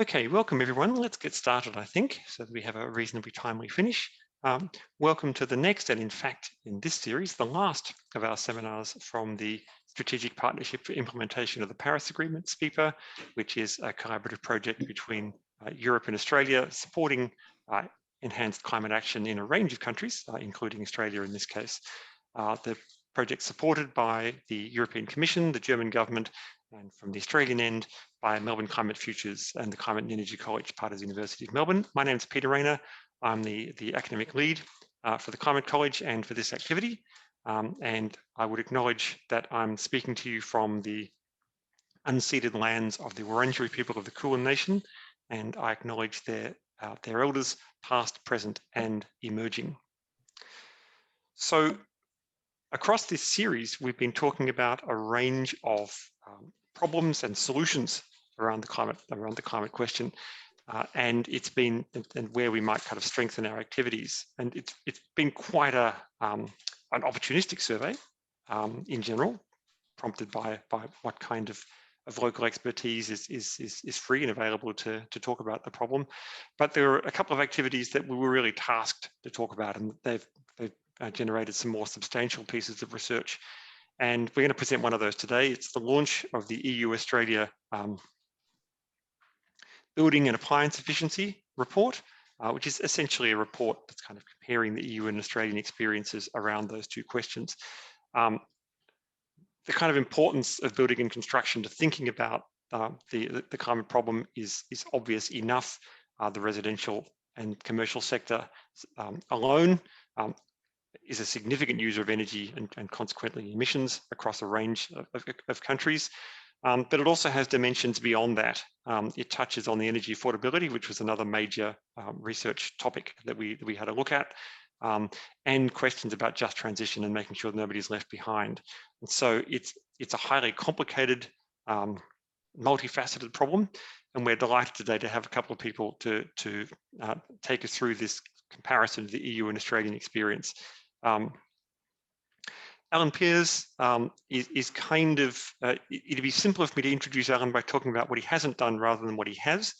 Okay, welcome everyone. Let's get started, I think, so that we have a reasonably timely finish. Welcome to the next, and in fact, in this series, the last of our seminars from the Strategic Partnership for Implementation of the Paris Agreement, SPIPA, which is a collaborative project between Europe and Australia, supporting enhanced climate action in a range of countries, including Australia in this case. The project supported by the European Commission, the German government, and from the Australian end by Melbourne Climate Futures and the Climate and Energy College, part of the University of Melbourne. My name is Peter Rayner. I'm the academic lead for the Climate College and for this activity. And I would acknowledge that I'm speaking to you from the unceded lands of the Wurundjeri people of the Kulin Nation, and I acknowledge their elders, past, present, and emerging. So across this series, we've been talking about a range of problems and solutions around the climate question, and it's been and where we might kind of strengthen our activities. And it's been quite an opportunistic survey in general, prompted by what kind of local expertise is free and available to talk about the problem. But there are a couple of activities that we were really tasked to talk about, and they've generated some more substantial pieces of research. And we're going to present one of those today. It's the launch of the EU-Australia Building and Appliance Efficiency Report, which is essentially a report that's kind of comparing the EU and Australian experiences around those two questions. The kind of importance of building and construction to thinking about the climate problem is obvious enough. The residential and commercial sector alone is a significant user of energy and consequently emissions across a range of countries. But it also has dimensions beyond that. It touches on the energy affordability, which was another major research topic that we had a look at, and questions about just transition and making sure nobody's left behind. And so it's a highly complicated, multifaceted problem, and we're delighted today to have a couple of people to take us through this comparison of the EU and Australian experience. Alan Pears is kind of, it'd be simpler for me to introduce Alan by talking about what he hasn't done rather than what he has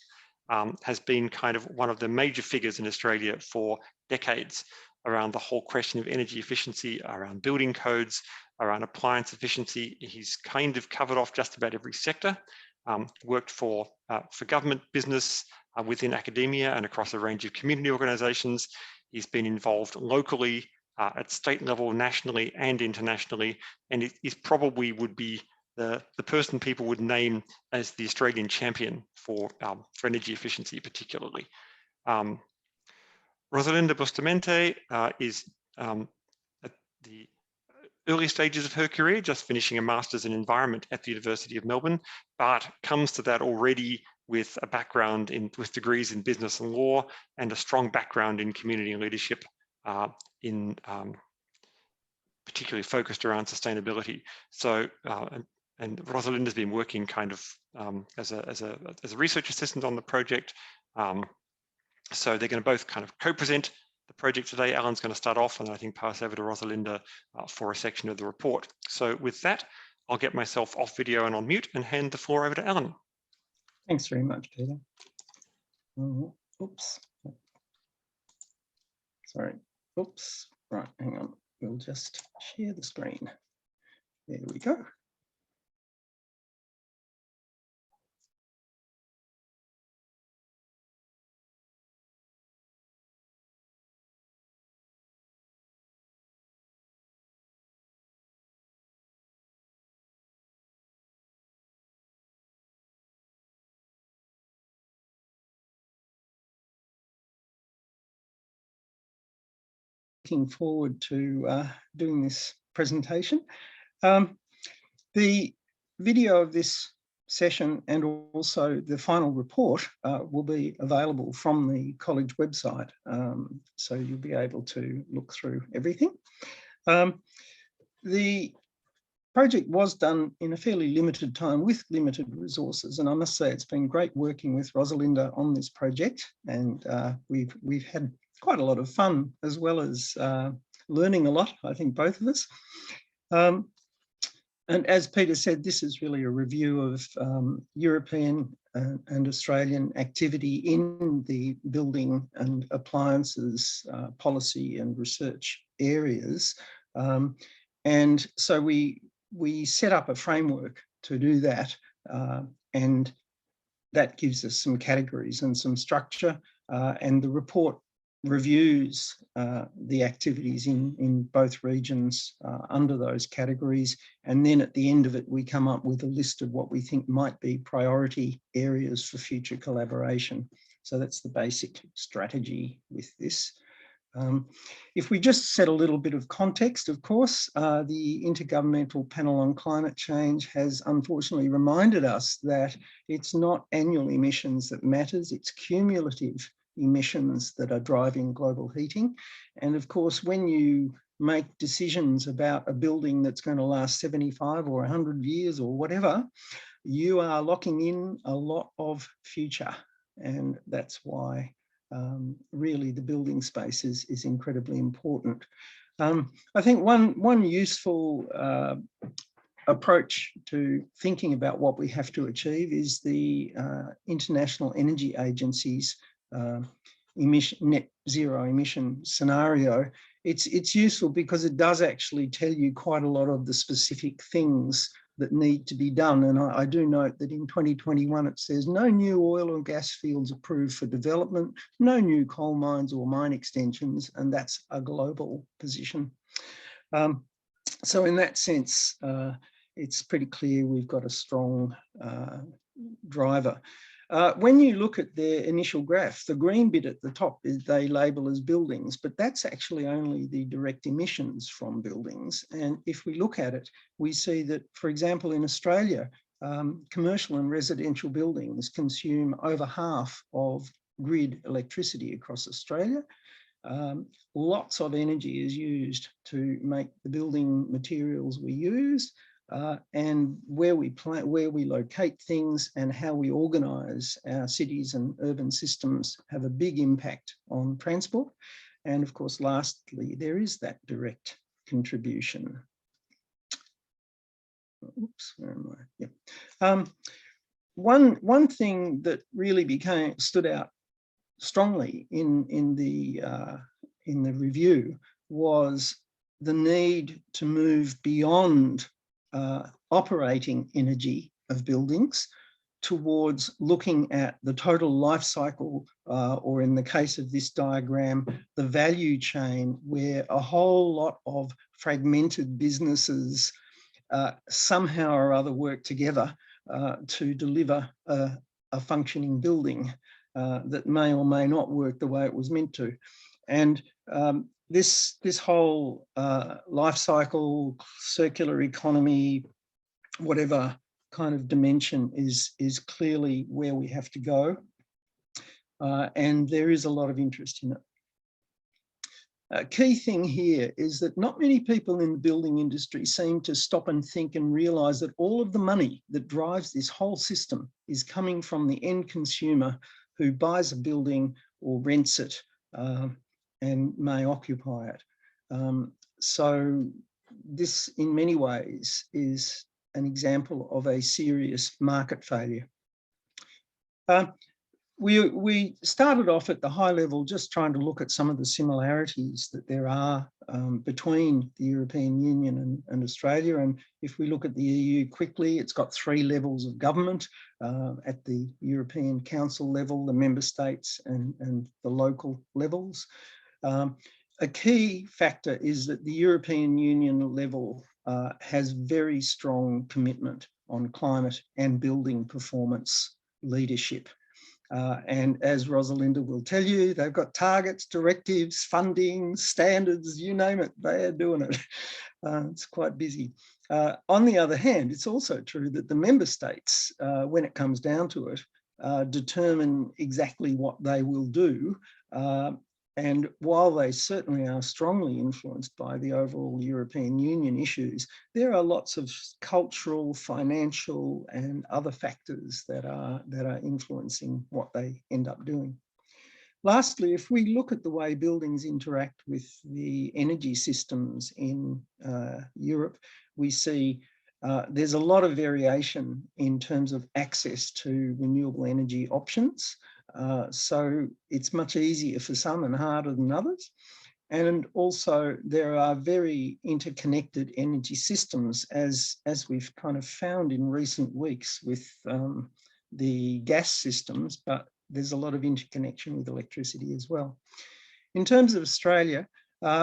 been kind of one of the major figures in Australia for decades around the whole question of energy efficiency, around building codes, around appliance efficiency. He's kind of covered off just about every sector, worked for government, business, within academia and across a range of community organisations. He's been involved locally, at state level, nationally and internationally, and it probably would be the person people would name as the Australian champion for energy efficiency particularly. Rosalinda Bustamante is at the early stages of her career, just finishing a Master's in Environment at the University of Melbourne, but comes to that already with a background with degrees in business and law and a strong background in community leadership, particularly focused around sustainability. So, and Rosalinda's been working kind of as a research assistant on the project. So they're going to both kind of co-present the project today. Alan's going to start off, and I think pass over to Rosalinda for a section of the report. So with that, I'll get myself off video and on mute and hand the floor over to Alan. Thanks very much, Peter. Oops. Sorry. Oops. Right, hang on. We'll just share the screen. There we go. Looking forward to doing this presentation. The video of this session and also the final report will be available from the college website, so you'll be able to look through everything. The project was done in a fairly limited time with limited resources, and I must say it's been great working with Rosalinda on this project, and we've had quite a lot of fun as well as learning a lot, I think both of us. And as Peter said, this is really a review of European and Australian activity in the building and appliances policy and research areas. And so we set up a framework to do that, and that gives us some categories and some structure, and the report reviews the activities in both regions under those categories, and then at the end of it we come up with a list of what we think might be priority areas for future collaboration. So that's the basic strategy with this. If we just set a little bit of context, of course, the Intergovernmental Panel on Climate Change has unfortunately reminded us that it's not annual emissions that matters, it's cumulative emissions that are driving global heating. And of course, when you make decisions about a building that's going to last 75 or 100 years or whatever, you are locking in a lot of future. And that's why really the building space is incredibly important. I think one useful approach to thinking about what we have to achieve is the International Energy Agency's net zero emission scenario. It's useful because it does actually tell you quite a lot of the specific things that need to be done. And I do note that in 2021, it says no new oil and gas fields approved for development, no new coal mines or mine extensions, and that's a global position. So in that sense, it's pretty clear we've got a strong driver. When you look at their initial graph, the green bit at the top is they label as buildings, but that's actually only the direct emissions from buildings. And if we look at it, we see that, for example, in Australia, commercial and residential buildings consume over half of grid electricity across Australia. Lots of energy is used to make the building materials we use. And where we locate things and how we organise our cities and urban systems have a big impact on transport. And of course, lastly, there is that direct contribution. Oops, where am I? Yeah. One thing that really stood out strongly in the review was the need to move beyond operating energy of buildings towards looking at the total life cycle, or in the case of this diagram, the value chain, where a whole lot of fragmented businesses somehow or other work together to deliver a functioning building that may or may not work the way it was meant to. And this whole life cycle, circular economy, whatever kind of dimension is clearly where we have to go. And there is a lot of interest in it. A key thing here is that not many people in the building industry seem to stop and think and realise that all of the money that drives this whole system is coming from the end consumer who buys a building or rents it and may occupy it. So this, in many ways, is an example of a serious market failure. We started off at the high level just trying to look at some of the similarities that there are between the European Union and Australia. And if we look at the EU quickly, it's got 3 levels of government at the European Council level, the member states and the local levels. A key factor is that the European Union level has very strong commitment on climate and building performance leadership. And as Rosalinda will tell you, they've got targets, directives, funding, standards, you name it, they are doing it. It's quite busy. On the other hand, it's also true that the member states, when it comes down to it, determine exactly what they will do. And while they certainly are strongly influenced by the overall European Union issues, there are lots of cultural, financial, and other factors that are influencing what they end up doing. Lastly, if we look at the way buildings interact with the energy systems in Europe, we see there's a lot of variation in terms of access to renewable energy options. So it's much easier for some and harder than others. And also there are very interconnected energy systems, as we've kind of found in recent weeks with the gas systems, but there's a lot of interconnection with electricity as well. In terms of Australia,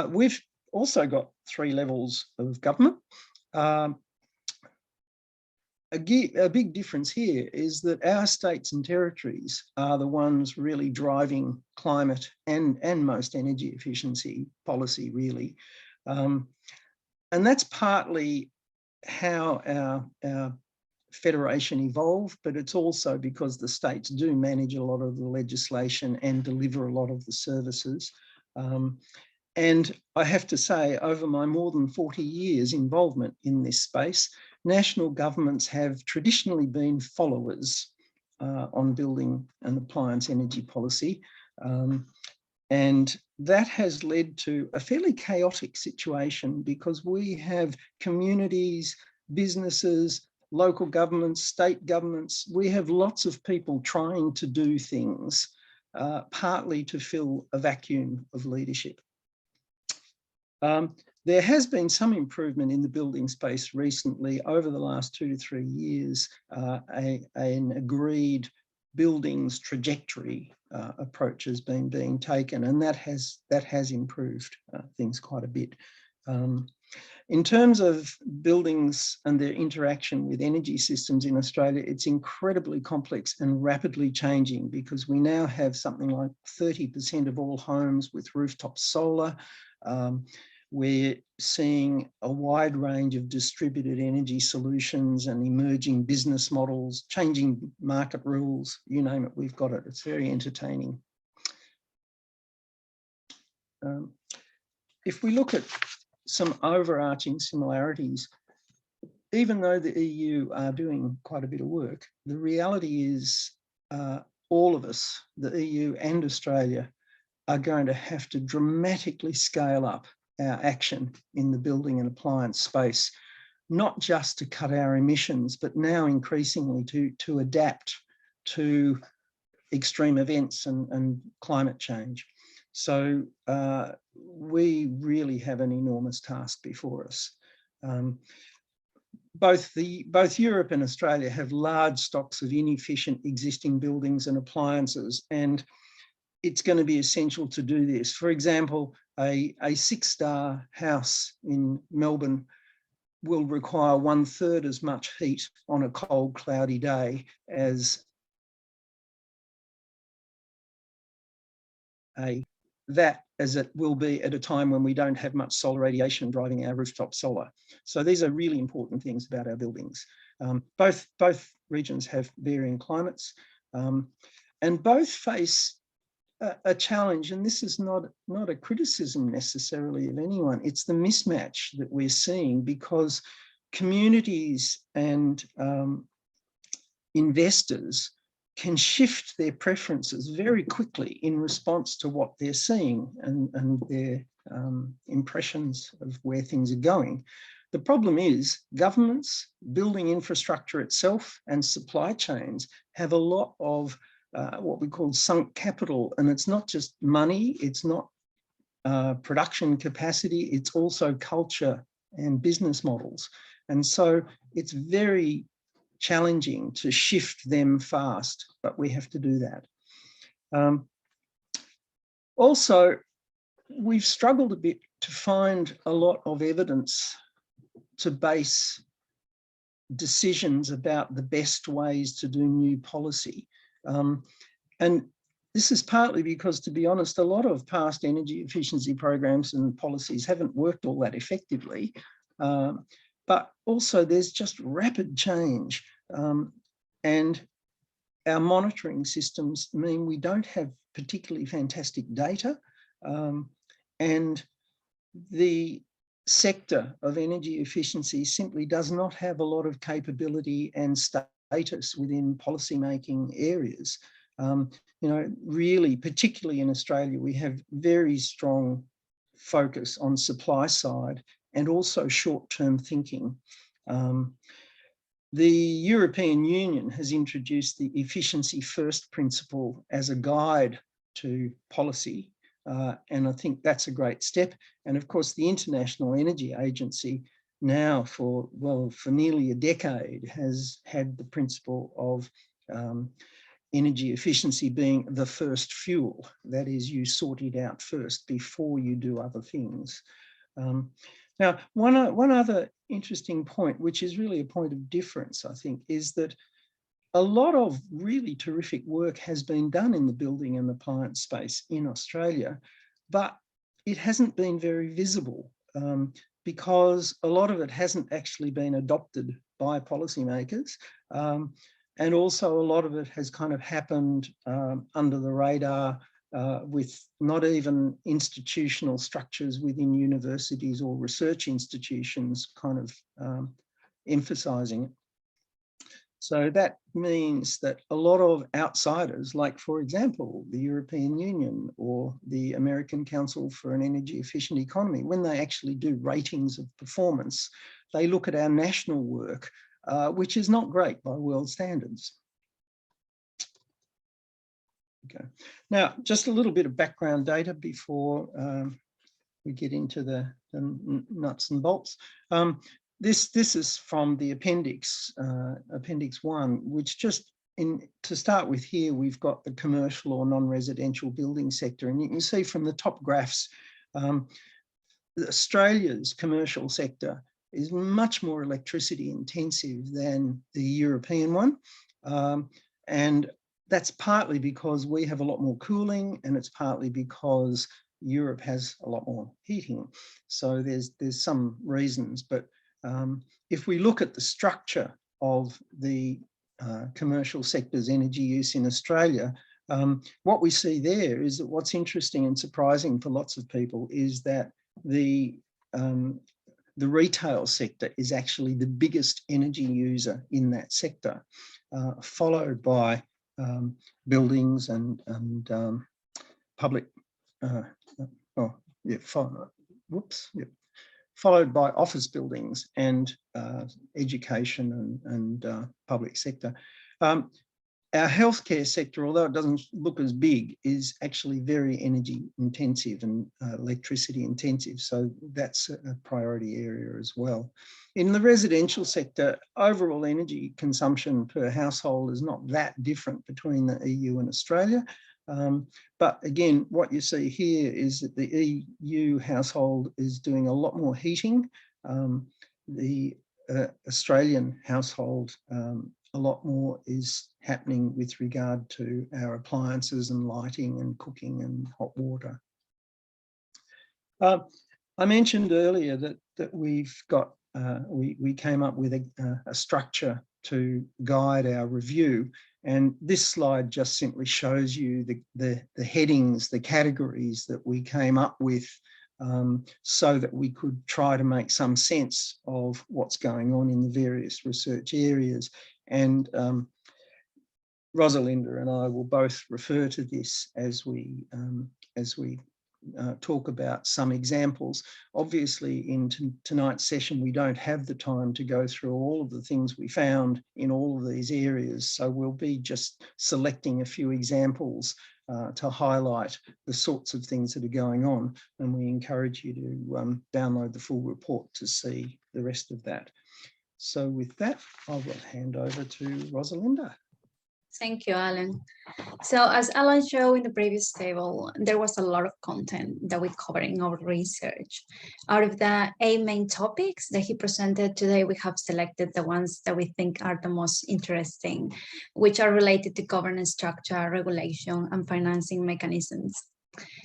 we've also got 3 levels of government. A big difference here is that our states and territories are the ones really driving climate and most energy efficiency policy, really. And that's partly how our federation evolved, but it's also because the states do manage a lot of the legislation and deliver a lot of the services. And I have to say, over my more than 40 years involvement in this space, national governments have traditionally been followers on building and appliance energy policy. And that has led to a fairly chaotic situation because we have communities, businesses, local governments, state governments. We have lots of people trying to do things, partly to fill a vacuum of leadership. There has been some improvement in the building space recently. Over the last 2 to 3 years, an agreed buildings trajectory approach has been being taken, and that has improved things quite a bit. In terms of buildings and their interaction with energy systems in Australia, it's incredibly complex and rapidly changing because we now have something like 30% of all homes with rooftop solar. We're seeing a wide range of distributed energy solutions and emerging business models, changing market rules, you name it, we've got it. It's very entertaining. If we look at some overarching similarities, even though the EU are doing quite a bit of work, the reality is all of us, the EU and Australia, are going to have to dramatically scale up our action in the building and appliance space, not just to cut our emissions, but now increasingly to adapt to extreme events and climate change. So we really have an enormous task before us. Both Europe and Australia have large stocks of inefficient existing buildings and appliances, and it's going to be essential to do this. For example, a 6-star house in Melbourne will require 1/3 as much heat on a cold, cloudy day as it will be at a time when we don't have much solar radiation driving our rooftop solar. So these are really important things about our buildings. Both regions have varying climates, and both face a challenge, and this is not a criticism necessarily of anyone. It's the mismatch that we're seeing because communities and investors can shift their preferences very quickly in response to what they're seeing and their impressions of where things are going. The problem is governments, building infrastructure itself, and supply chains have a lot of what we call sunk capital, and it's not just money, it's not production capacity, it's also culture and business models. And so it's very challenging to shift them fast, but we have to do that. Also, we've struggled a bit to find a lot of evidence to base decisions about the best ways to do new policy. And this is partly because, to be honest, a lot of past energy efficiency programs and policies haven't worked all that effectively. But also there's just rapid change. And our monitoring systems mean we don't have particularly fantastic data. And the sector of energy efficiency simply does not have a lot of capability and status within policymaking areas. You know, really, particularly in Australia, we have very strong focus on supply side and also short-term thinking. The European Union has introduced the efficiency first principle as a guide to policy, and I think that's a great step. And of course, the International Energy Agency now for nearly a decade has had the principle of energy efficiency being the first fuel. That is, you sort it out first before you do other things. Now, one other interesting point, which is really a point of difference, I think, is that a lot of really terrific work has been done in the building and appliance space in Australia, but it hasn't been very visible because a lot of it hasn't actually been adopted by policymakers. And also a lot of it has kind of happened under the radar with not even institutional structures within universities or research institutions kind of emphasising it. So that means that a lot of outsiders, like, for example, the European Union or the American Council for an Energy Efficient Economy, when they actually do ratings of performance, they look at our national work, which is not great by world standards. Okay. Now, just a little bit of background data before we get into the nuts and bolts. This is from the appendix, appendix 1, which just to start with here, we've got the commercial or non-residential building sector. And you can see from the top graphs, Australia's commercial sector is much more electricity intensive than the European one. And that's partly because we have a lot more cooling, and it's partly because Europe has a lot more heating. So there's some reasons, but if we look at the structure of the commercial sector's energy use in Australia, what we see there is that what's interesting and surprising for lots of people is that the retail sector is actually the biggest energy user in that sector, followed by buildings and public, followed by office buildings and education and public sector. Our healthcare sector, although it doesn't look as big, is actually very energy intensive and electricity intensive. So that's a priority area as well. In the residential sector, overall energy consumption per household is not that different between the EU and Australia. But again, what you see here is that the EU household is doing a lot more heating. The Australian household, a lot more is happening with regard to our appliances and lighting and cooking and hot water. I mentioned earlier that we've got, we came up with a structure to guide our review. And this slide just simply shows you the headings, the categories that we came up with so that we could try to make some sense of what's going on in the various research areas. And Rosalinda and I will both refer to this as we talk about some examples. Obviously, in tonight's session, we don't have the time to go through all of the things we found in all of these areas. So we'll be just selecting a few examples to highlight the sorts of things that are going on. And we encourage you to download the full report to see the rest of that. So with that, I will hand over to Rosalinda. Thank you, Alan. So as Alan showed in the previous table, there was a lot of content that we covered in our research. Out of the 8 main topics that he presented today, we have selected the ones that we think are the most interesting, which are related to governance structure, regulation, and financing mechanisms.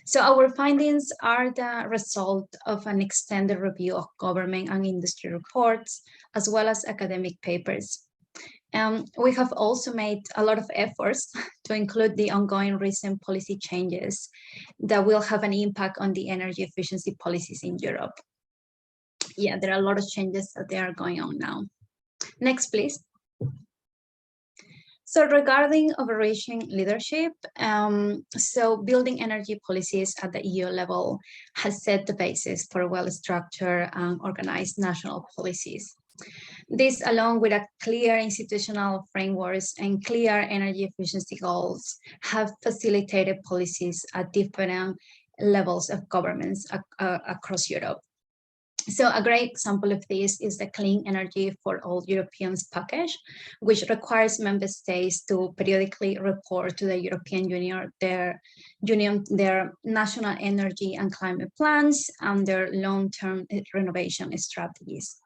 So our findings are the result of an extended review of government and industry reports, as well as academic papers. We have also made a lot of efforts to include the ongoing recent policy changes that will have an impact on the energy efficiency policies in Europe. Yeah, there are a lot of changes that are going on now. Next, please. So regarding overreaching leadership, so building energy policies at the EU level has set the basis for well-structured and organized national policies. This, along with a clear institutional frameworks and clear energy efficiency goals, have facilitated policies at different levels of governments across Europe. So a great example of this is the Clean Energy for All Europeans package, which requires member states to periodically report to the European Union their national energy and climate plans and their long-term renovation strategies.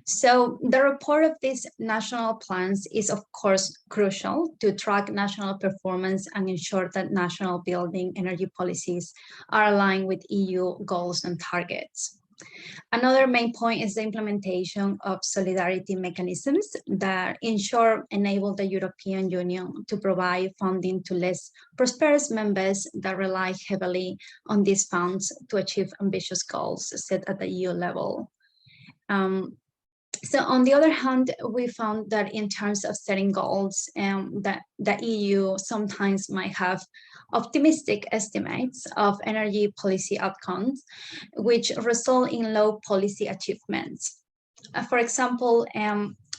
So the report of these national plans is, of course, crucial to track national performance and ensure that national building energy policies are aligned with EU goals and targets. Another main point is the implementation of solidarity mechanisms that enable the European Union to provide funding to less prosperous members that rely heavily on these funds to achieve ambitious goals set at the EU level. So on the other hand, we found that in terms of setting goals, that the EU sometimes might have optimistic estimates of energy policy outcomes, which result in low policy achievements. For example,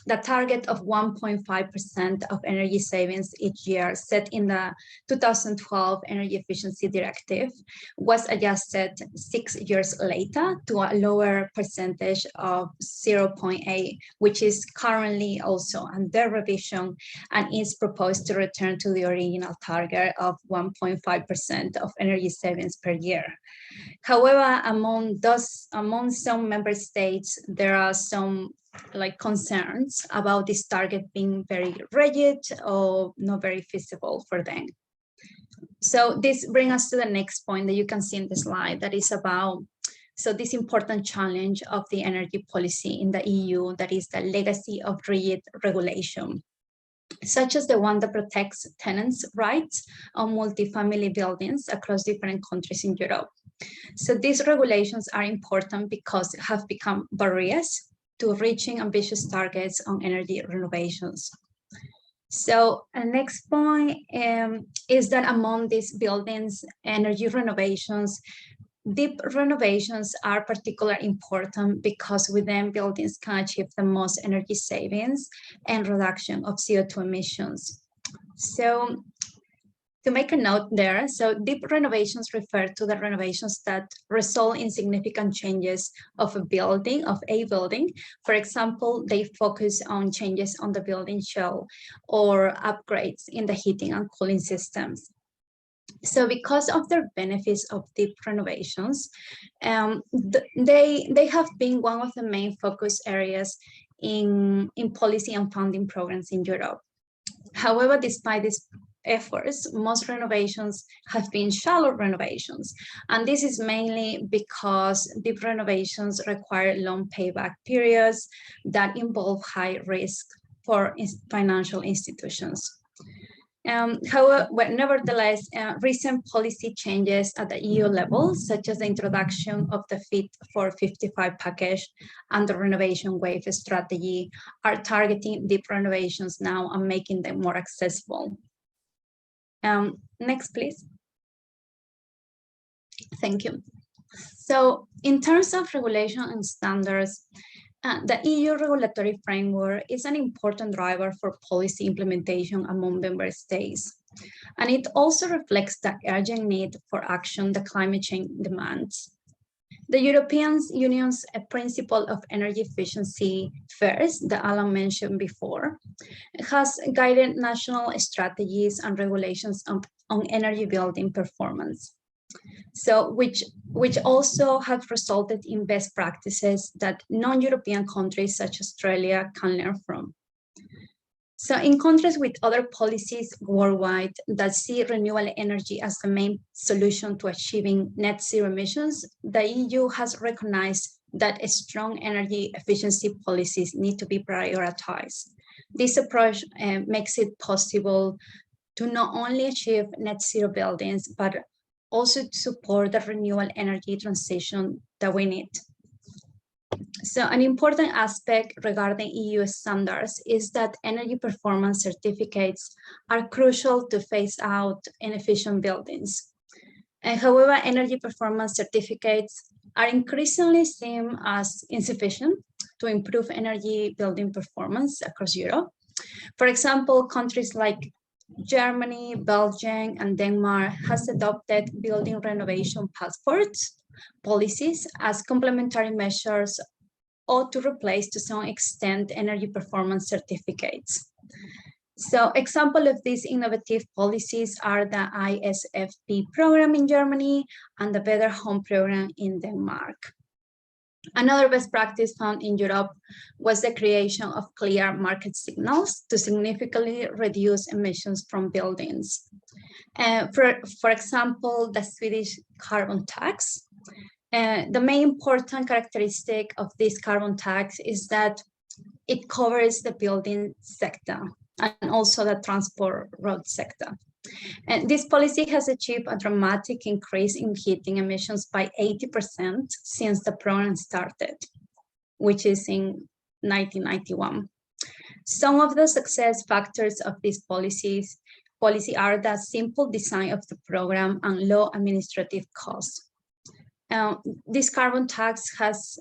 the target of 1.5% of energy savings each year set in the 2012 Energy Efficiency Directive was adjusted 6 years later to a lower percentage of 0.8, which is currently also under revision and is proposed to return to the original target of 1.5% of energy savings per year. However, among some member states, there are some concerns about this target being very rigid or not very feasible for them. So this brings us to the next point that you can see in the slide, that is about this important challenge of the energy policy in the EU, that is the legacy of rigid regulation, such as the one that protects tenants' rights on multifamily buildings across different countries in Europe. So these regulations are important because they have become barriers to reaching ambitious targets on energy renovations. So the next point is that among these buildings, energy renovations, deep renovations are particularly important because with them buildings can achieve the most energy savings and reduction of CO2 emissions. So to make a note there, so deep renovations refer to the renovations that result in significant changes of a building. For example, they focus on changes on the building shell or upgrades in the heating and cooling systems. So because of their benefits of deep renovations, they have been one of the main focus areas in policy and funding programs in Europe. However, despite these efforts, most renovations have been shallow renovations, and this is mainly because deep renovations require long payback periods that involve high risk for financial institutions. However, nevertheless, recent policy changes at the EU level, such as the introduction of the Fit for 55 package and the renovation wave strategy, are targeting deep renovations now and making them more accessible. Next, please. Thank you. So in terms of regulation and standards, the EU regulatory framework is an important driver for policy implementation among member states. And it also reflects the urgent need for action that climate change demands. The European Union's principle of energy efficiency first, that Alan mentioned before, has guided national strategies and regulations on energy building performance. So which also have resulted in best practices that non-European countries such as Australia can learn from. So in contrast with other policies worldwide that see renewable energy as the main solution to achieving net zero emissions, the EU has recognized that strong energy efficiency policies need to be prioritized. This approach makes it possible to not only achieve net zero buildings, but also to support the renewable energy transition that we need. So an important aspect regarding EU standards is that energy performance certificates are crucial to phase out inefficient buildings. And however, energy performance certificates are increasingly seen as insufficient to improve energy building performance across Europe. For example, countries like Germany, Belgium, and Denmark has adopted building renovation passports policies as complementary measures or to replace to some extent energy performance certificates. So example of these innovative policies are the ISFP program in Germany and the Better Home program in Denmark. Another best practice found in Europe was the creation of clear market signals to significantly reduce emissions from buildings. For example, the Swedish Carbon Tax. The main important characteristic of this carbon tax is that it covers the building sector and also the transport road sector. And this policy has achieved a dramatic increase in heating emissions by 80% since the program started, which is in 1991. Some of the success factors of this policy are the simple design of the program and low administrative costs. This carbon tax has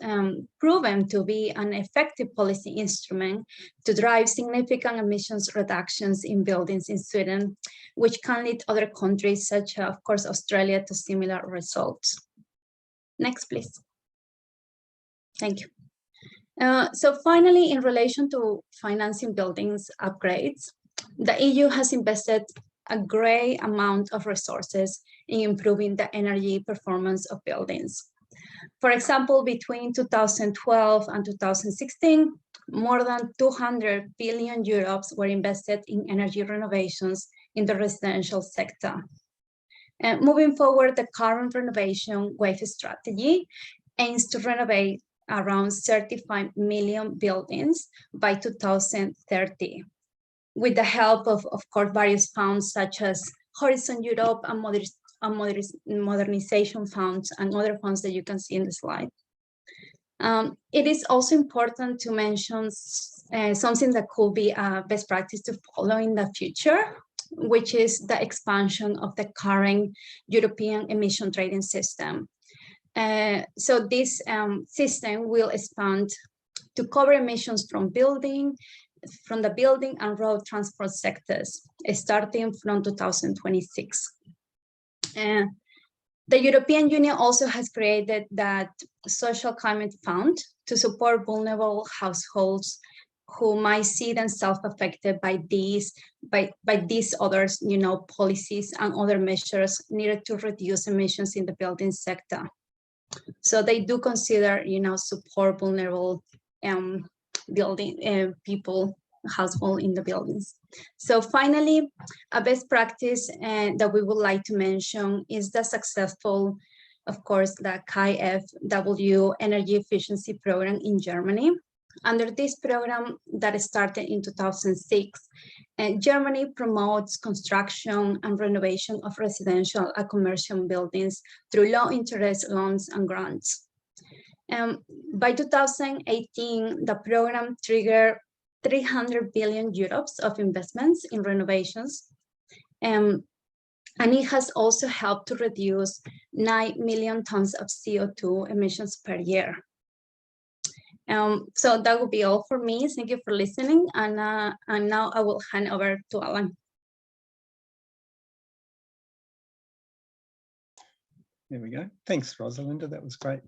proven to be an effective policy instrument to drive significant emissions reductions in buildings in Sweden, which can lead other countries, such as, of course, Australia, to similar results. Next, please. Thank you. So finally, in relation to financing buildings upgrades, the EU has invested a great amount of resources in improving the energy performance of buildings. For example, between 2012 and 2016, more than 200 billion euros were invested in energy renovations in the residential sector. And moving forward, the current renovation wave strategy aims to renovate around 35 million buildings by 2030. With the help of course, various funds such as Horizon Europe and modernization funds and other funds that you can see in the slide. It is also important to mention something that could be a best practice to follow in the future, which is the expansion of the current European emission trading system. So this system will expand to cover emissions from the building and road transport sectors, starting from 2026. The European Union also has created that social climate fund to support vulnerable households who might see themselves affected by these others, policies and other measures needed to reduce emissions in the building sector. So they do consider, support vulnerable building people, household in the buildings. So finally, a best practice that we would like to mention is the successful, of course, the KfW energy efficiency program in Germany. Under this program that started in 2006, Germany promotes construction and renovation of residential and commercial buildings through low interest loans and grants. By 2018, the program triggered 300 billion euros of investments in renovations. And it has also helped to reduce 9 million tons of CO2 emissions per year. So that would be all for me. Thank you for listening. And now I will hand over to Alan. There we go. Thanks, Rosalinda. That was great.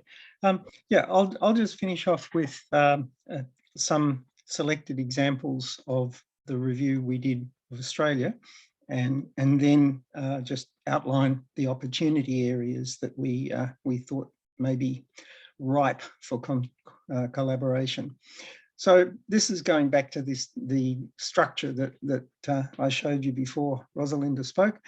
Yeah, I'll just finish off with some selected examples of the review we did of Australia, and then just outline the opportunity areas that we thought may be ripe for collaboration. So this is going back to the structure that I showed you before Rosalinda spoke.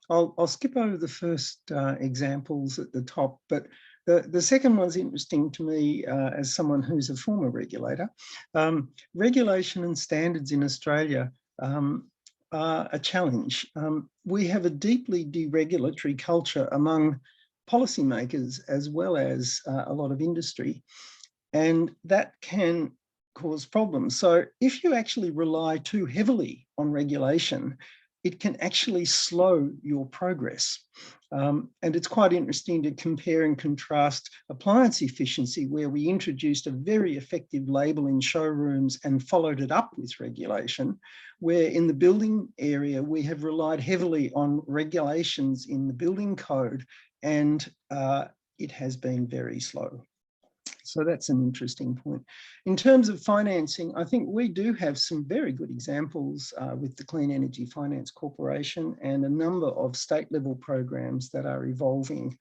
I'll skip over the first examples at the top, but the second one's interesting to me as someone who's a former regulator. Regulation and standards in Australia are a challenge. We have a deeply deregulatory culture among policymakers as well as a lot of industry, and that can cause problems. So if you actually rely too heavily on regulation, it can actually slow your progress. And it's quite interesting to compare and contrast appliance efficiency, where we introduced a very effective label in showrooms and followed it up with regulation, where in the building area, we have relied heavily on regulations in the building code, and it has been very slow. So that's an interesting point. In terms of financing, I think we do have some very good examples with the Clean Energy Finance Corporation and a number of state level programs that are evolving,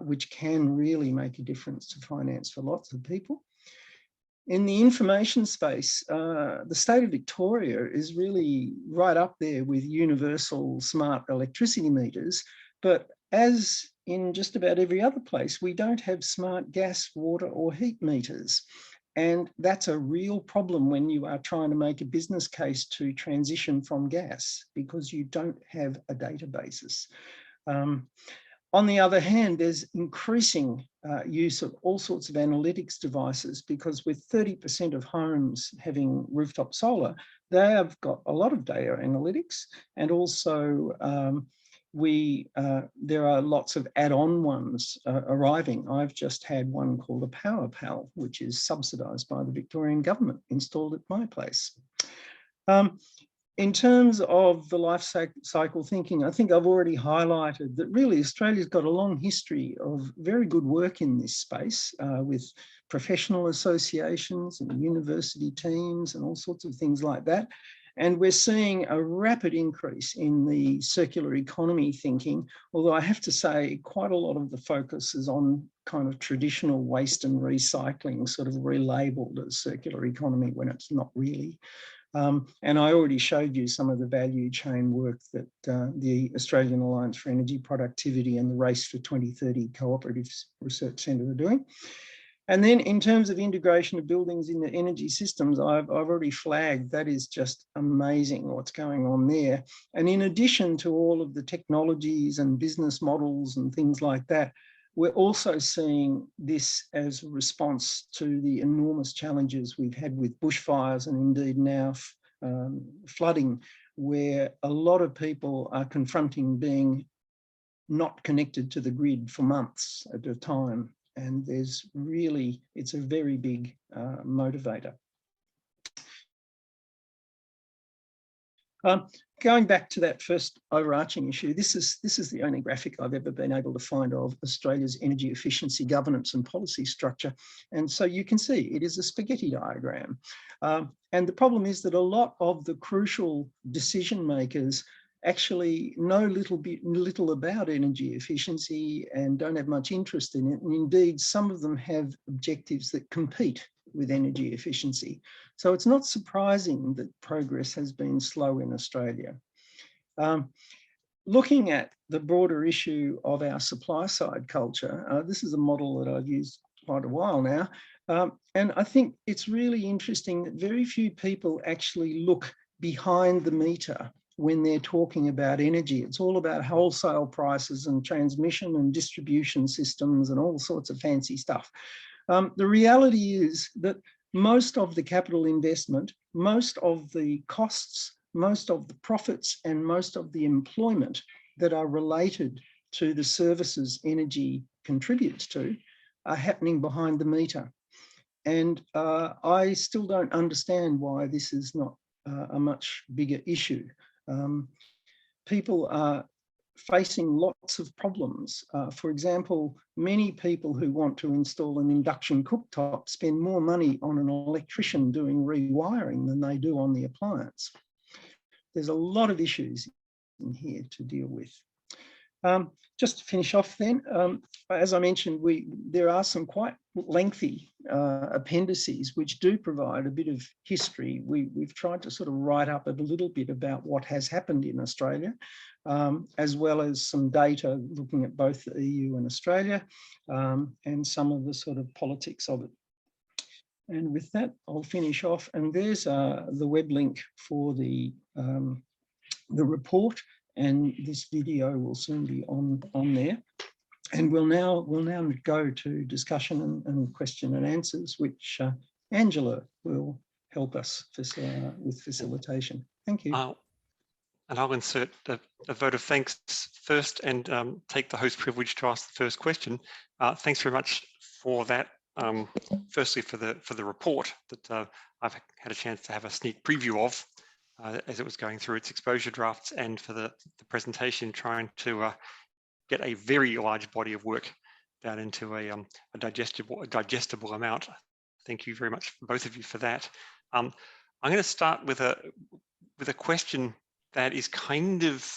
which can really make a difference to finance for lots of people. In the information space, the state of Victoria is really right up there with universal smart electricity meters, but as in just about every other place, we don't have smart gas, water or heat meters. And that's a real problem when you are trying to make a business case to transition from gas, because you don't have a databasis. On the other hand, there's increasing use of all sorts of analytics devices, because with 30% of homes having rooftop solar, they have got a lot of data analytics, and also there are lots of add-on ones arriving. I've just had one called a Power Pal, which is subsidised by the Victorian government, installed at my place. In terms of the life cycle thinking, I think I've already highlighted that really Australia's got a long history of very good work in this space with professional associations and university teams and all sorts of things like that. And we're seeing a rapid increase in the circular economy thinking, although I have to say quite a lot of the focus is on kind of traditional waste and recycling, sort of relabeled as circular economy when it's not really. And I already showed you some of the value chain work that the Australian Alliance for Energy Productivity and the Race for 2030 Cooperative Research Centre are doing. And then in terms of integration of buildings in the energy systems, I've already flagged that is just amazing what's going on there. And in addition to all of the technologies and business models and things like that, we're also seeing this as a response to the enormous challenges we've had with bushfires and indeed now flooding, where a lot of people are confronting being not connected to the grid for months at a time. And there's really, it's a very big motivator. Going back to that first overarching issue, this is the only graphic I've ever been able to find of Australia's energy efficiency governance and policy structure. And so you can see it is a spaghetti diagram. And the problem is that a lot of the crucial decision makers actually know little about energy efficiency and don't have much interest in it. And indeed, some of them have objectives that compete with energy efficiency. So it's not surprising that progress has been slow in Australia. Looking at the broader issue of our supply side culture, this is a model that I've used quite a while now. And I think it's really interesting that very few people actually look behind the meter when they're talking about energy. It's all about wholesale prices and transmission and distribution systems and all sorts of fancy stuff. The reality is that most of the capital investment, most of the costs, most of the profits and most of the employment that are related to the services energy contributes to are happening behind the meter. And I still don't understand why this is not a much bigger issue. People are facing lots of problems. For example, many people who want to install an induction cooktop spend more money on an electrician doing rewiring than they do on the appliance. There's a lot of issues in here to deal with. Just to finish off then, as I mentioned, there are some quite lengthy appendices which do provide a bit of history. We've tried to sort of write up a little bit about what has happened in Australia, as well as some data looking at both the EU and Australia, and some of the sort of politics of it. And with that, I'll finish off. And there's the web link for the report. And this video will soon be on there. And we'll now go to discussion and question and answers, which Angela will help us with facilitation. Thank you. And I'll insert a vote of thanks first and take the host privilege to ask the first question. Thanks very much for that. Firstly, for the report that I've had a chance to have a sneak preview of as it was going through its exposure drafts, and for the presentation trying to get a very large body of work down into a digestible amount. Thank you very much, both of you, for that. I'm going to start with a question that is kind of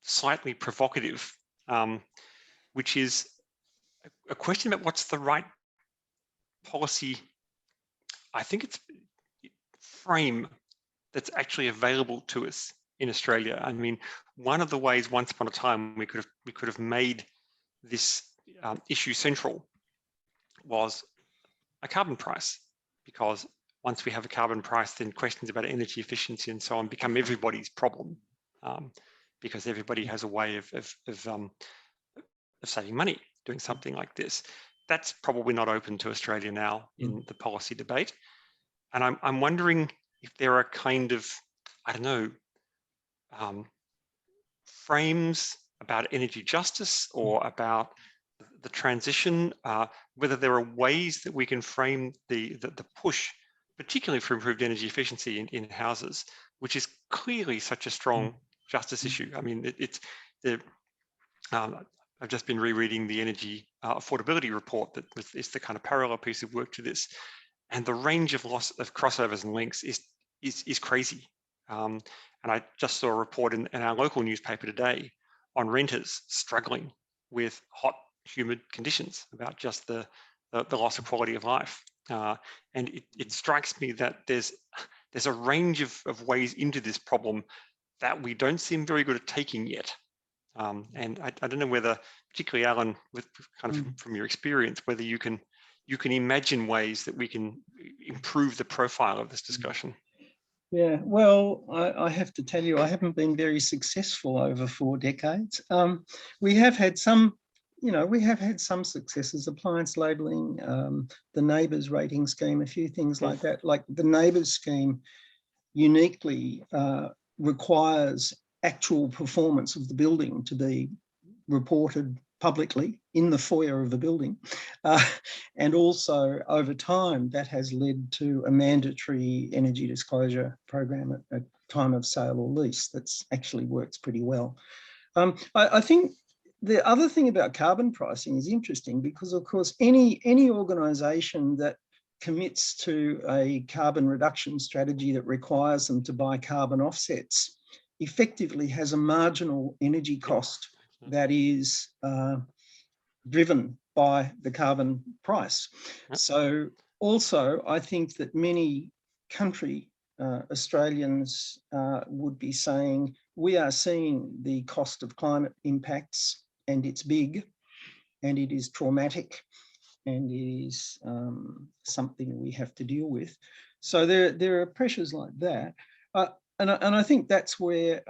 slightly provocative, which is a question about what's the right policy, I think it's frame, that's actually available to us in Australia. I mean, one of the ways once upon a time we could have made this issue central was a carbon price, because once we have a carbon price, then questions about energy efficiency and so on become everybody's problem, because everybody has a way of saving money doing something like this. That's probably not open to Australia now in the policy debate. And I'm wondering if there are kind of, I don't know, frames about energy justice or about the transition, whether there are ways that we can frame the push, particularly for improved energy efficiency in houses, which is clearly such a strong justice issue. I mean, I've just been rereading the energy affordability report that is the kind of parallel piece of work to this, and the range of crossovers and links is crazy. And I just saw a report in our local newspaper today on renters struggling with hot, humid conditions, about just the loss of quality of life. And it strikes me that there's a range of ways into this problem that we don't seem very good at taking yet. And I don't know whether, particularly Alan, with kind of from your experience, whether you can imagine ways that we can improve the profile of this discussion. Yeah, well, I have to tell you, I haven't been very successful over 4 decades. We have had some, successes, appliance labelling, the neighbours rating scheme, a few things like that. Like the neighbours scheme uniquely requires actual performance of the building to be reported publicly in the foyer of the building. And also over time, that has led to a mandatory energy disclosure program at time of sale or lease that's actually works pretty well. I think the other thing about carbon pricing is interesting because, of course, any organisation that commits to a carbon reduction strategy that requires them to buy carbon offsets effectively has a marginal energy cost that is driven by the carbon price. So also, I think that many country Australians would be saying, we are seeing the cost of climate impacts, and it's big, and it is traumatic, and it is something we have to deal with. So there are pressures like that. And I think that's where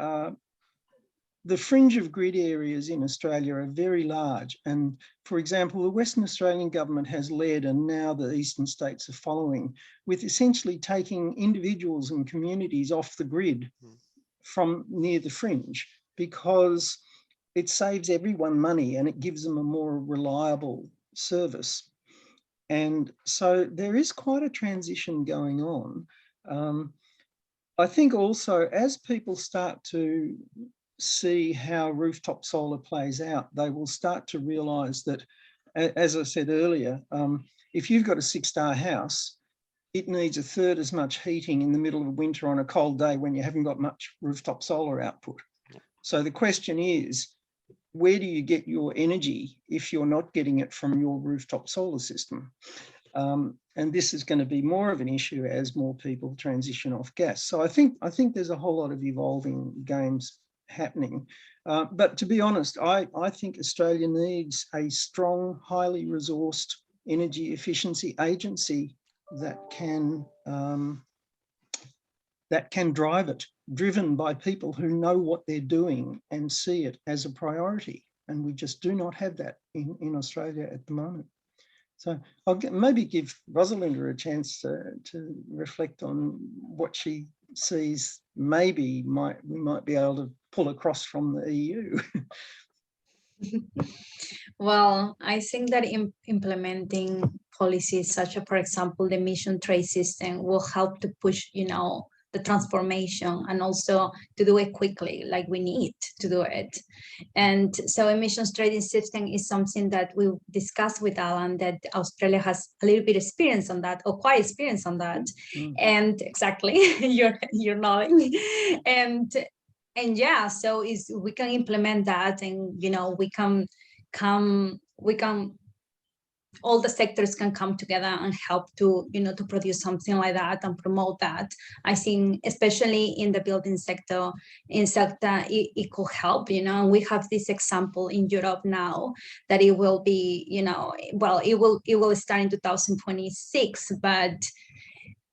the fringe of grid areas in Australia are very large. And for example, the Western Australian government has led, and now the eastern states are following, with essentially taking individuals and communities off the grid from near the fringe, because it saves everyone money and it gives them a more reliable service. And so there is quite a transition going on. I think also as people start to see how rooftop solar plays out, they will start to realise that, as I said earlier, if you've got a 6-star house, it needs a third as much heating in the middle of winter on a cold day when you haven't got much rooftop solar output. So the question is, where do you get your energy if you're not getting it from your rooftop solar system? And this is going to be more of an issue as more people transition off gas. So I think there's a whole lot of evolving games happening. But to be honest, I think Australia needs a strong, highly resourced energy efficiency agency that can drive it, driven by people who know what they're doing and see it as a priority. And we just do not have that in Australia at the moment. So I'll maybe give Rosalinda a chance to reflect on what she sees maybe we might be able to pull across from the EU? Well, I think that implementing policies such as, for example, the emission trade system will help to push, the transformation, and also to do it quickly, like we need to do it. And so emissions trading system is something that we discussed with Alan, that Australia has a little bit experience on that, or quite experience on that. And exactly, you're nodding. And yeah, so we can implement that, and we can all the sectors can come together and help to to produce something like that and promote that. I think especially in the building sector, it could help. We have this example in Europe now that it will be, well, it will start in 2026, but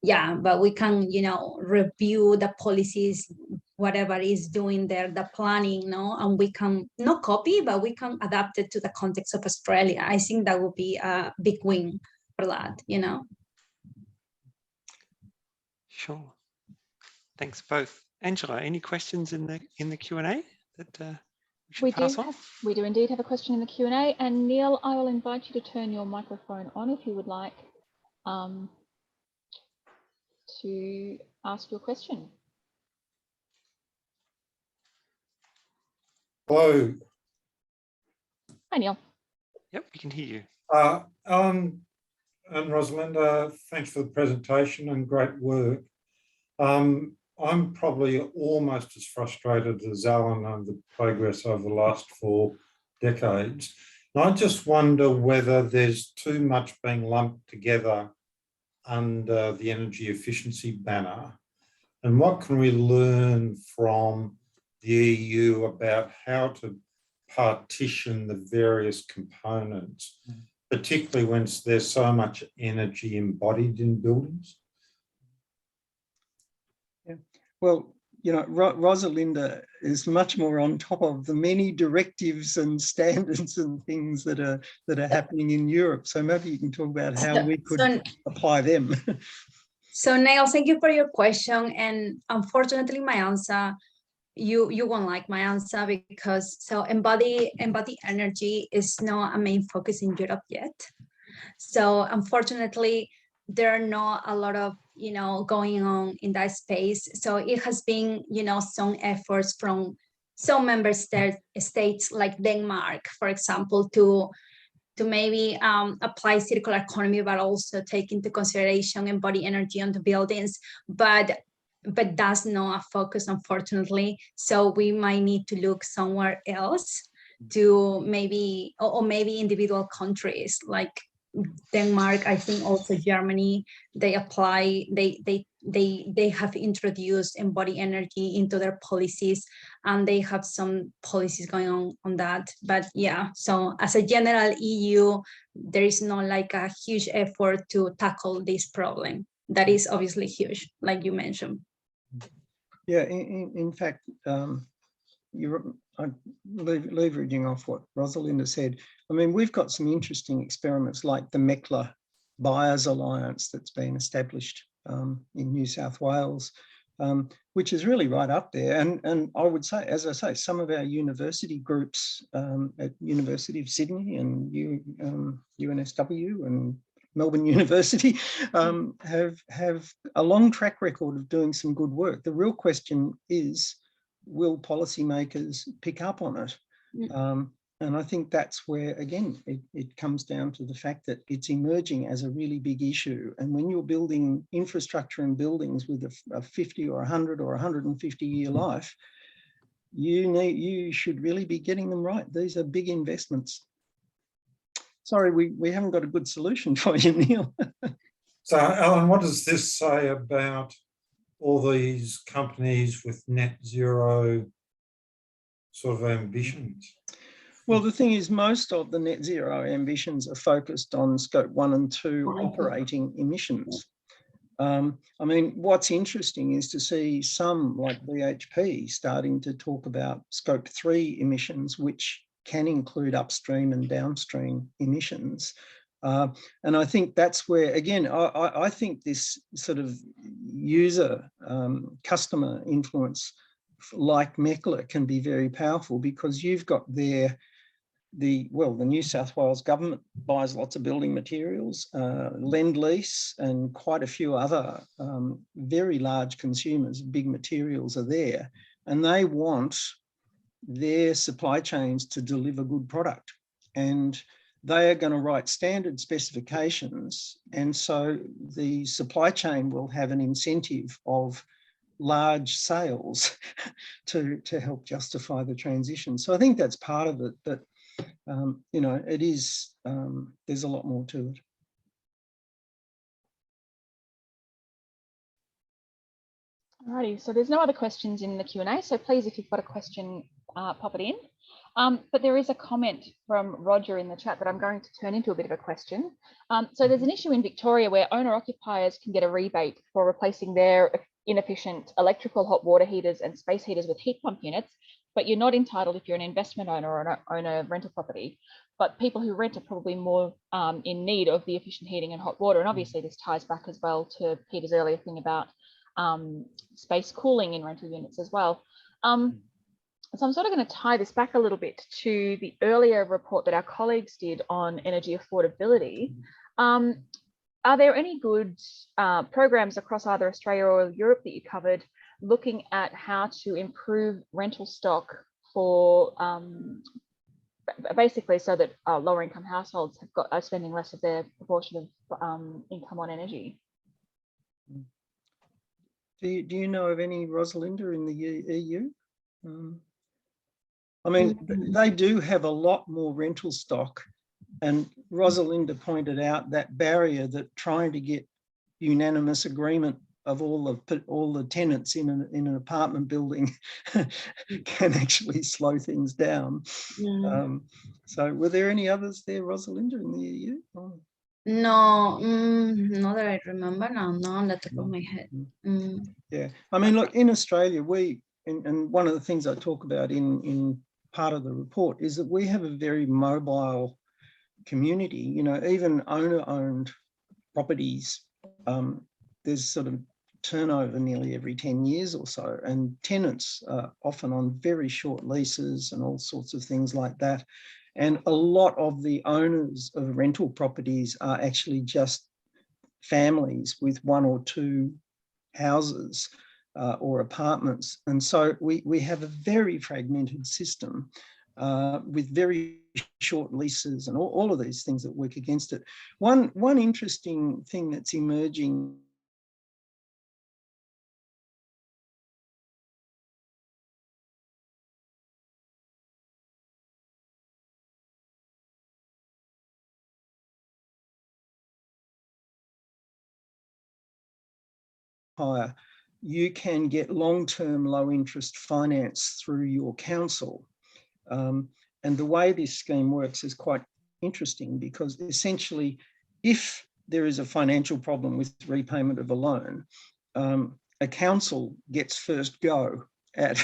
yeah, but we can review the policies, whatever is doing there, the planning, and we can not copy, but we can adapt it to the context of Australia. I think that would be a big win for that. Sure. Thanks both. Angela, any questions in the Q&A that we should pass on? We do indeed have a question in the Q&A, and Neil, I will invite you to turn your microphone on if you would like to ask your question. Hello. Hi, Neil. Yep, we can hear you. Alan and Rosalinda, thanks for the presentation and great work. I'm probably almost as frustrated as Alan on the progress over the last 4 decades. And I just wonder whether there's too much being lumped together under the energy efficiency banner, and what can we learn from the EU about how to partition the various components, particularly when there's so much energy embodied in buildings? Yeah. Well, Rosalinda is much more on top of the many directives and standards and things that are happening in Europe. So maybe you can talk about how we could apply them. So Neil, thank you for your question. And unfortunately, my answer, you won't like my answer, because embodied energy is not a main focus in Europe yet. So unfortunately, there are not a lot of going on in that space. So it has been some efforts from some member states like Denmark, for example, to maybe apply circular economy, but also take into consideration embodied energy on the buildings. But that's not a focus, unfortunately. So we might need to look somewhere else to maybe, or maybe individual countries like Denmark, I think also Germany, they have introduced embodied energy into their policies, and they have some policies going on that. But yeah, so as a general EU, there is not like a huge effort to tackle this problem. That is obviously huge, like you mentioned. Yeah, in fact, I'm leveraging off what Rosalinda said. I mean, we've got some interesting experiments like the Mekla Buyers Alliance that's been established in New South Wales, which is really right up there. And I would say, as I say, some of our university groups at University of Sydney and UNSW and Melbourne University have a long track record of doing some good work. The real question is, will policymakers pick up on it? And I think that's where, again, it comes down to the fact that it's emerging as a really big issue. And when you're building infrastructure and buildings with a 50 or 100 or 150 year life, you should really be getting them right. These are big investments. Sorry, we haven't got a good solution for you, Neil. So, Alan, what does this say about all these companies with net zero sort of ambitions? Well, the thing is, most of the net zero ambitions are focused on scope 1 and 2 operating emissions. I mean, what's interesting is to see some like BHP starting to talk about scope 3 emissions, which can include upstream and downstream emissions. And I think that's where, again, I think this sort of user customer influence like MECLA can be very powerful, because you've got there the New South Wales government buys lots of building materials, Lend-Lease and quite a few other very large consumers, big materials are there, and they want their supply chains to deliver good product. And they are going to write standard specifications. And so the supply chain will have an incentive of large sales to help justify the transition. So I think that's part of it. But you know, it is, there's a lot more to it. Alrighty, so there's no other questions in the Q&A, so please, if you've got a question, pop it in. But there is a comment from Roger in the chat that I'm going to turn into a bit of a question. So there's an issue in Victoria where owner-occupiers can get a rebate for replacing their inefficient electrical hot water heaters and space heaters with heat pump units, but you're not entitled if you're an investment owner or own a rental property. But people who rent are probably more in need of the efficient heating and hot water. And obviously this ties back as well to Peter's earlier thing about space cooling in rental units as well. So I'm sort of going to tie this back a little bit to the earlier report that our colleagues did on energy affordability. Are there any good programs across either Australia or Europe that you covered looking at how to improve rental stock for basically so that lower income households are spending less of their proportion of income on energy? Do you know of any, Rosalinda, in the EU? I mean, they do have a lot more rental stock, and Rosalinda pointed out that barrier that trying to get unanimous agreement of all the tenants in an apartment building can actually slow things down. So were there any others there, Rosalinda, in the EU? Oh. No, not that I remember now, not on the top of my head. Yeah, I mean, look, in Australia, and one of the things I talk about in part of the report is that we have a very mobile community. You know, even owner-owned properties, there's sort of turnover nearly every 10 years or so, and tenants are often on very short leases and all sorts of things like that. And a lot of the owners of rental properties are actually just families with one or two houses or apartments. And so we have a very fragmented system with very short leases and all of these things that work against it. One interesting thing that's emerging higher, you can get long-term low interest finance through your council. And the way this scheme works is quite interesting, because essentially, if there is a financial problem with repayment of a loan, a council gets first go at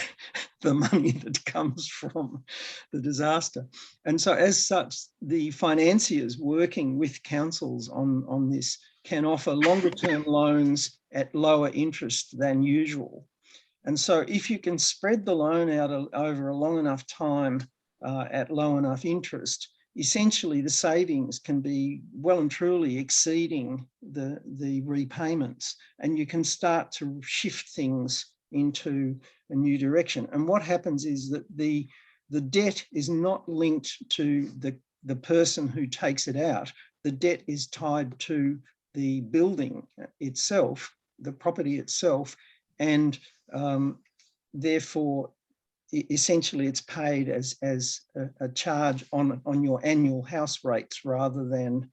the money that comes from the disaster. And so as such, the financiers working with councils on this can offer longer term loans at lower interest than usual. And so if you can spread the loan out over a long enough time at low enough interest, essentially the savings can be well and truly exceeding the repayments, and you can start to shift things into a new direction. And what happens is that the debt is not linked to the person who takes it out. The debt is tied to the building itself, the property itself, and therefore essentially it's paid as a charge on your annual house rates rather than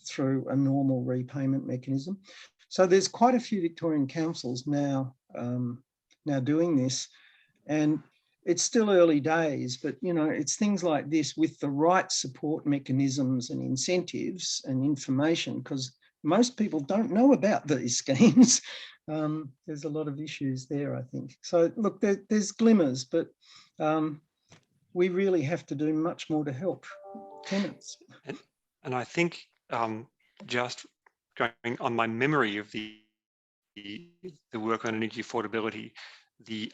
through a normal repayment mechanism. So there's quite a few Victorian councils now doing this, and it's still early days, but you know, it's things like this with the right support mechanisms and incentives and information, because most people don't know about these schemes. There's a lot of issues there, I think. So look, there's glimmers, but we really have to do much more to help tenants. And I think just going on my memory of the work on energy affordability,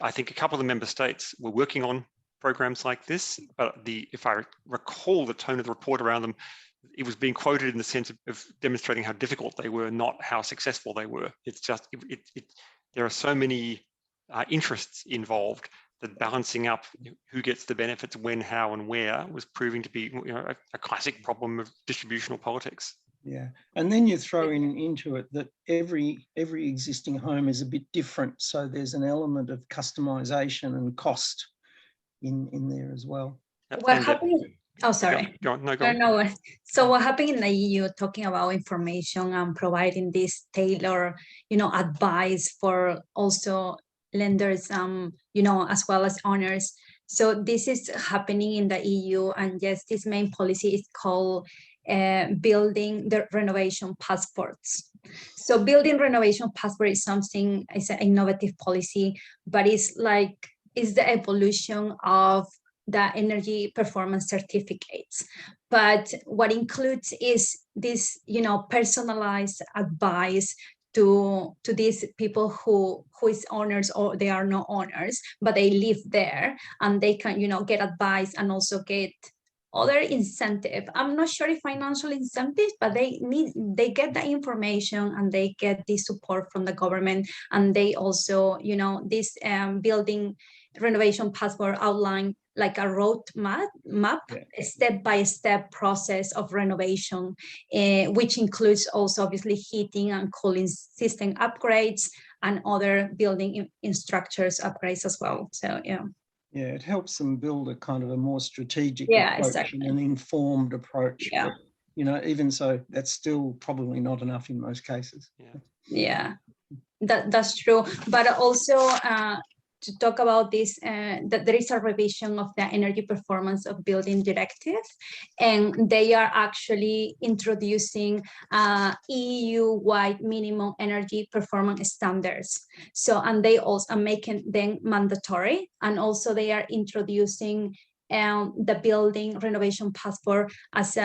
I think a couple of the member states were working on programs like this, but if I recall the tone of the report around them, it was being quoted in the sense of demonstrating how difficult they were, not how successful they were. It's just, there are so many interests involved that balancing up who gets the benefits, when, how, and where was proving to be, a classic problem of distributional politics. Yeah, and then you throw into it that every existing home is a bit different, so there's an element of customization and cost in there as well. What happened? Oh, sorry. Go on. No, go on. No. So what happened in the EU, talking about information and providing this tailored, advice for also lenders, as well as owners. So this is happening in the EU, and yes, this main policy is called building the renovation passports. So building renovation passport is something, it's an innovative policy, but it's the evolution of the energy performance certificates. But what includes is this, personalized advice to these people who is owners, or they are not owners, but they live there, and they can, get advice and also get other incentive. I'm not sure if financial incentives, but they get the information and they get the support from the government. And they also, this building renovation passport outline like a road map, a step-by-step process of renovation, which includes also obviously heating and cooling system upgrades and other building structures upgrades as well. So yeah, it helps them build a kind of a more strategic approach, exactly, and an informed approach. Yeah. But, even so, that's still probably not enough in most cases. Yeah, that's true. But also to talk about this, that there is a revision of the energy performance of building directive, and they are actually introducing EU-wide minimum energy performance standards. So, and they also are making them mandatory, and also they are introducing the building renovation passport as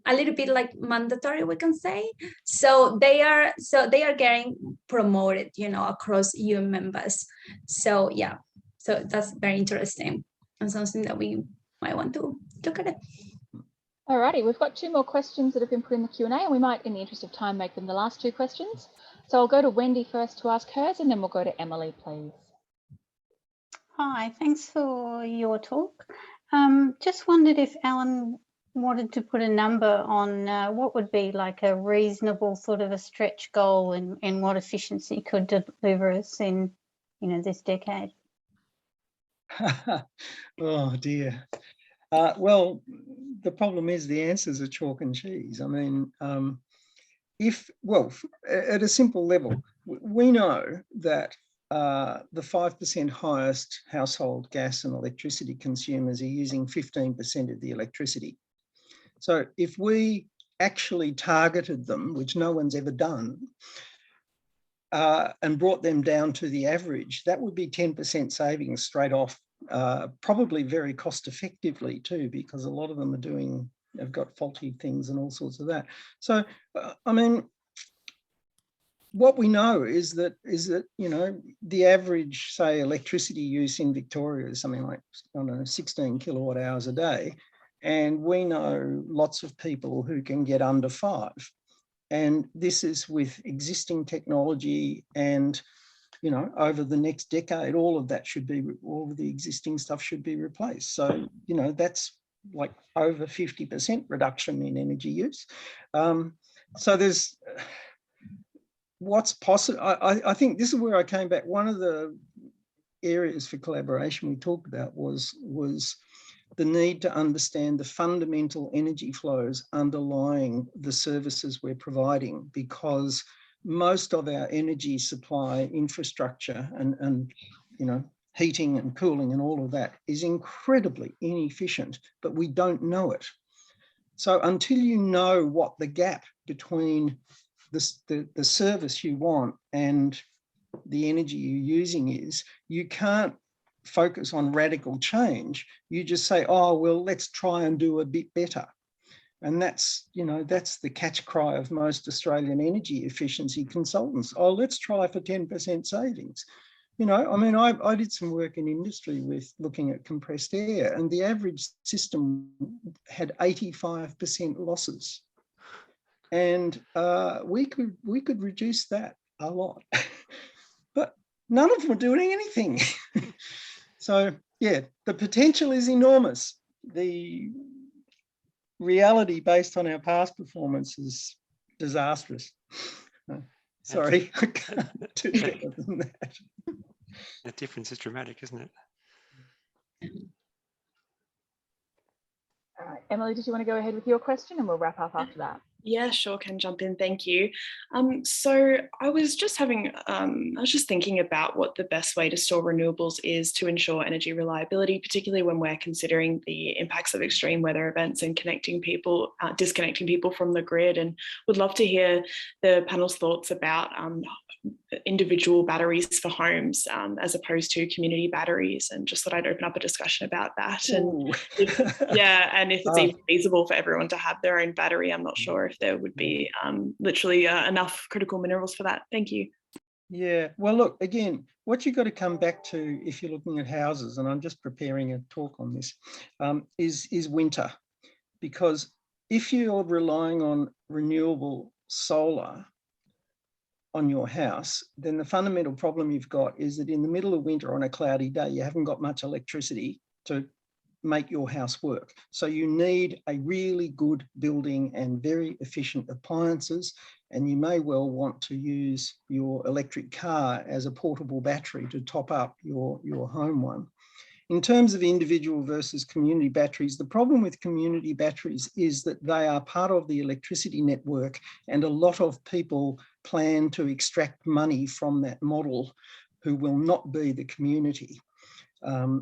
a little bit like mandatory, we can say. So they are getting promoted, across EU members. So yeah, so that's very interesting and something that we might want to look at it. Alrighty, we've got 2 more questions that have been put in the Q&A, and we might, in the interest of time, make them the last 2 questions. So I'll go to Wendy first to ask hers, and then we'll go to Emily, please. Hi, thanks for your talk. Just wondered if Alan wanted to put a number on what would be like a reasonable sort of a stretch goal and what efficiency could deliver us in, this decade. Oh dear. Well, the problem is the answers are chalk and cheese. I mean, at a simple level, we know that the 5% highest household gas and electricity consumers are using 15% of the electricity. So if we actually targeted them, which no one's ever done, and brought them down to the average, that would be 10% savings straight off, probably very cost effectively too, because a lot of them have got faulty things and all sorts of that. So, I mean, what we know is that the average, say, electricity use in Victoria is something like, 16 kilowatt hours a day. And we know lots of people who can get under 5. And this is with existing technology, and, over the next decade, all of the existing stuff should be replaced. So, that's like over 50% reduction in energy use. So there's what's possible. I think this is where I came back. One of the areas for collaboration we talked about was the need to understand the fundamental energy flows underlying the services we're providing, because most of our energy supply infrastructure and heating and cooling and all of that is incredibly inefficient, but we don't know it. So until you know what the gap between the service you want and the energy you're using is, you can't focus on radical change. You just say, oh, well, let's try and do a bit better. And that's, you know, that's the catch cry of most Australian energy efficiency consultants. Oh, let's try for 10% savings. You know, I mean, I did some work in industry with looking at compressed air, and the average system had 85% losses. And we could reduce that a lot, but none of them were doing anything. So yeah, the potential is enormous. The reality based on our past performance is disastrous. Sorry, I can't do better than that. The difference is dramatic, isn't it? All right, Emily, did you want to go ahead with your question and we'll wrap up after that? Yeah, sure, can jump in. Thank you. So I was just thinking about what the best way to store renewables is to ensure energy reliability, particularly when we're considering the impacts of extreme weather events and disconnecting people from the grid. And would love to hear the panel's thoughts about individual batteries for homes as opposed to community batteries, and just thought I'd open up a discussion about that. And if it's even feasible for everyone to have their own battery. I'm not sure if there would be literally enough critical minerals for that. Thank you. Yeah, well, look, again, what you've got to come back to if you're looking at houses, and I'm just preparing a talk on this, is winter. Because if you're relying on renewable solar on your house, then the fundamental problem you've got is that in the middle of winter on a cloudy day, you haven't got much electricity to make your house work. So you need a really good building and very efficient appliances, and you may well want to use your electric car as a portable battery to top up your home one. In terms of individual versus community batteries, the problem with community batteries is that they are part of the electricity network, and a lot of people plan to extract money from that model who will not be the community.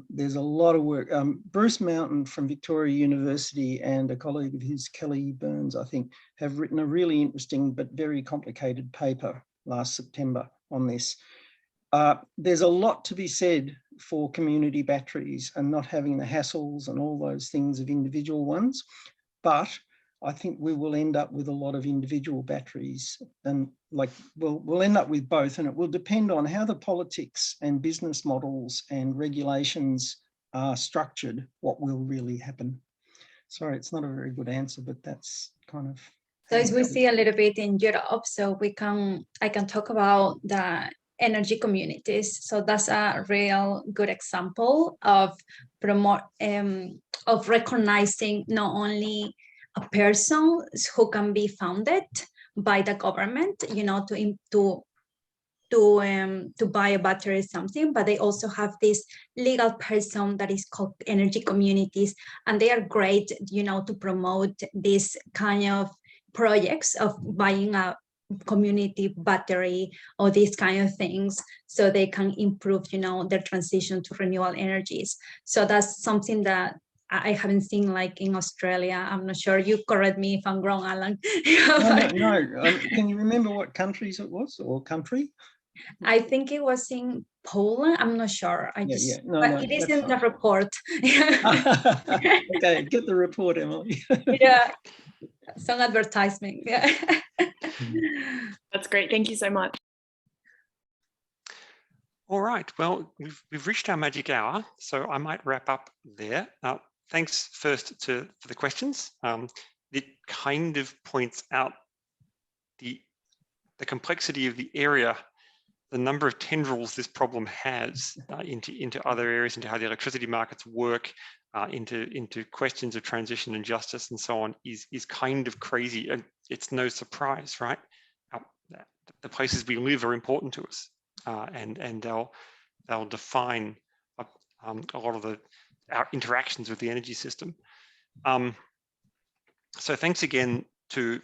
There's a lot of work. Bruce Mountain from Victoria University and a colleague of his, Kelly Burns, I think, have written a really interesting but very complicated paper last September on this. There's a lot to be said for community batteries and not having the hassles and all those things of individual ones, but I think we will end up with a lot of individual batteries, and we'll end up with both, and it will depend on how the politics and business models and regulations are structured, what will really happen. Sorry, it's not a very good answer, but that's kind of. So as we see a little bit in Europe, so I can talk about the energy communities. So that's a real good example of recognizing not only a person who can be founded by the government, you know, to buy a battery or something, but they also have this legal person that is called energy communities, and they are great, you know, to promote this kind of projects of buying a community battery or these kind of things, so they can improve, you know, their transition to renewable energies. So that's something that I haven't seen like in Australia. I'm not sure. You correct me if I'm wrong, Alan. No. Can you remember what countries it was, or country? I think it was in Poland. I'm not sure. But it is in the report. Okay, get the report, Emily. Yeah, some advertisement. Yeah. That's great. Thank you so much. All right. Well, we've reached our magic hour, so I might wrap up there. Thanks first for the questions. It kind of points out the complexity of the area, the number of tendrils this problem has into other areas, into how the electricity markets work, into questions of transition and justice and so on is kind of crazy. And it's no surprise, right? The places we live are important to us, and they'll define a lot of our interactions with the energy system. So thanks again to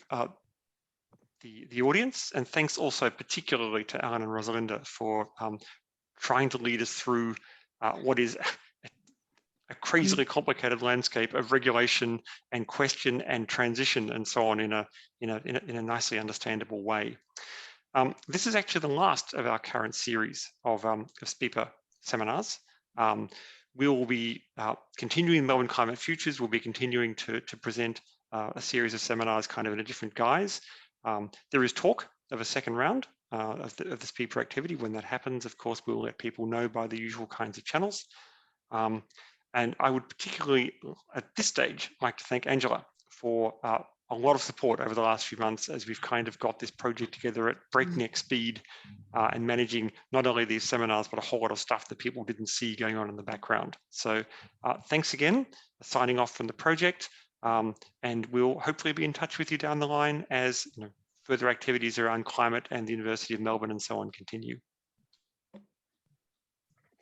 the audience, and thanks also particularly to Alan and Rosalinda for trying to lead us through what is a crazily complicated landscape of regulation and question and transition and so on in a nicely understandable way. This is actually the last of our current series of SPIPA seminars. We will be continuing Melbourne Climate Futures. We'll be continuing to present a series of seminars kind of in a different guise. There is talk of a second round of the speaker activity. When that happens, of course, we'll let people know by the usual kinds of channels. And I would particularly, at this stage, like to thank Angela for a lot of support over the last few months as we've kind of got this project together at breakneck speed and managing not only these seminars, but a whole lot of stuff that people didn't see going on in the background. So thanks again, signing off from the project. And we'll hopefully be in touch with you down the line as further activities around climate and the University of Melbourne and so on continue.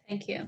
Thank you.